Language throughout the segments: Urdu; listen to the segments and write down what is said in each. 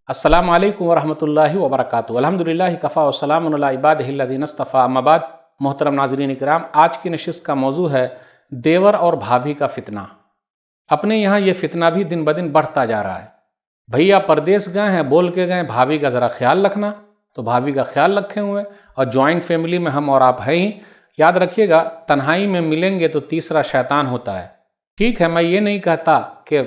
السلام علیکم ورحمۃ اللہ وبرکاتہ۔ الحمدللہ کفا وسلام علی عبادہ الذین اصطفیٰ، اما بعد۔ محترم ناظرین کرام، آج کی نشست کا موضوع ہے دیور اور بھابھی کا فتنہ۔ اپنے یہاں یہ فتنہ بھی دن بدن بڑھتا جا رہا ہے۔ بھیا پردیس گئے ہیں، بول کے گئے بھابھی کا ذرا خیال رکھنا، تو بھابھی کا خیال رکھے ہوئے، اور جوائنٹ فیملی میں ہم اور آپ ہیں ہی۔ یاد رکھیے گا، تنہائی میں ملیں گے تو تیسرا شیطان ہوتا ہے۔ ٹھیک ہے، میں یہ نہیں کہتا کہ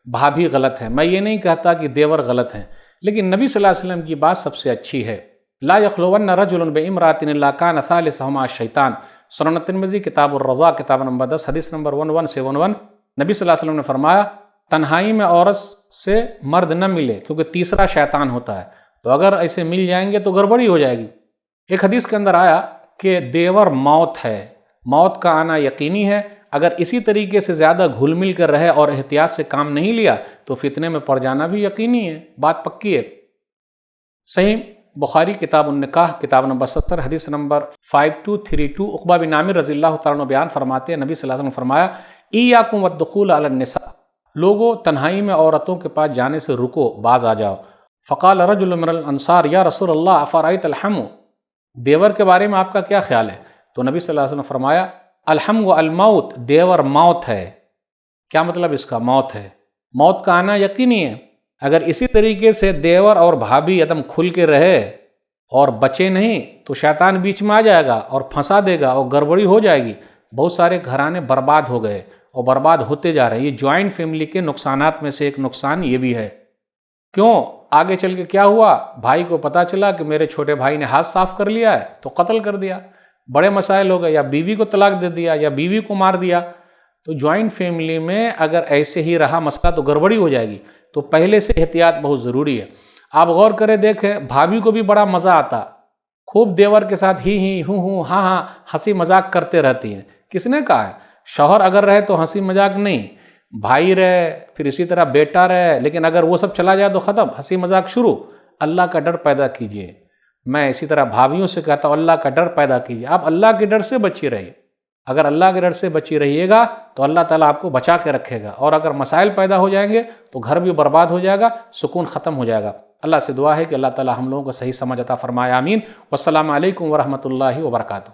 بھابھی غلط ہے، میں یہ نہیں کہتا کہ دیور غلط ہیں، لیکن نبی صلی اللہ علیہ وسلم کی بات سب سے اچھی ہے۔ لا یخلون رجل بامرأۃ الا کان ثالثہما الشیطان، سنن ترمذی کتاب الرضا کتاب نمبر 10 حدیث نمبر 1171۔ نبی صلی اللہ علیہ وسلم نے فرمایا تنہائی میں عورت سے مرد نہ ملے کیونکہ تیسرا شیطان ہوتا ہے۔ تو اگر ایسے مل جائیں گے تو گڑبڑی ہو جائے گی۔ ایک حدیث کے اندر آیا کہ دیور موت ہے، موت کا آنا یقینی ہے۔ اگر اسی طریقے سے زیادہ گھل مل کر رہے اور احتیاط سے کام نہیں لیا تو فتنے میں پڑ جانا بھی یقینی ہے، بات پکی ہے۔ صحیح بخاری کتاب النکاح کتاب نمبر 70 حدیث نمبر 5232، عقبہ بن عامر رضی اللہ تعالیٰ عنہ بیان فرماتے ہیں، نبی صلی اللہ علیہ وسلم نے فرمایا ایاکم والدخول علی النساء، لوگوں تنہائی میں عورتوں کے پاس جانے سے رکو، باز آ جاؤ۔ فقال رجل من الانصار یا رسول اللہ افرأیت الحم، دیور کے بارے میں آپ کا کیا خیال ہے؟ تو نبی صلی اللہ علیہ وسلم نے فرمایا الحم الموت، دیور موت ہے۔ کیا مطلب اس کا؟ موت ہے، موت کا آنا یقینی ہے۔ اگر اسی طریقے سے دیور اور بھابھی ایک دم کھل کے رہے اور بچے نہیں تو شیطان بیچ میں آ جائے گا اور پھنسا دے گا اور گڑبڑی ہو جائے گی۔ بہت سارے گھرانے برباد ہو گئے اور برباد ہوتے جا رہے ہیں۔ یہ جوائنٹ فیملی کے نقصانات میں سے ایک نقصان یہ بھی ہے۔ کیوں؟ آگے چل کے کیا ہوا؟ بھائی کو پتا چلا کہ میرے چھوٹے بھائی نے ہاتھ صاف کر لیا ہے تو قتل کر دیا، بڑے مسائل ہو گئے، یا بیوی کو طلاق دے دیا یا بیوی کو مار دیا۔ تو جوائنٹ فیملی میں اگر ایسے ہی رہا مسئلہ تو گڑبڑی ہو جائے گی۔ تو پہلے سے احتیاط بہت ضروری ہے۔ آپ غور کریں، دیکھیں بھابھی کو بھی بڑا مزہ آتا، خوب دیور کے ساتھ ہی ہوں ہاں ہاں ہنسی مذاق کرتے رہتی ہیں۔ کس نے کہا ہے؟ شوہر اگر رہے تو ہنسی مذاق نہیں، بھائی رہے، پھر اسی طرح بیٹا رہے، لیکن اگر وہ سب چلا جائے تو ختم، ہنسی مذاق شروع۔ اللہ کا ڈر پیدا کیجئے۔ میں اسی طرح بھابھیوں سے کہتا ہوں اللہ کا ڈر پیدا کیجئے۔ آپ اللہ کے ڈر سے بچی رہیے۔ اگر اللہ کے ڈر سے بچی رہیے گا تو اللہ تعالیٰ آپ کو بچا کے رکھے گا، اور اگر مسائل پیدا ہو جائیں گے تو گھر بھی برباد ہو جائے گا، سکون ختم ہو جائے گا۔ اللہ سے دعا ہے کہ اللہ تعالیٰ ہم لوگوں کو صحیح سمجھ عطا فرمائے، آمین۔ والسلام علیکم ورحمۃ اللہ وبرکاتہ۔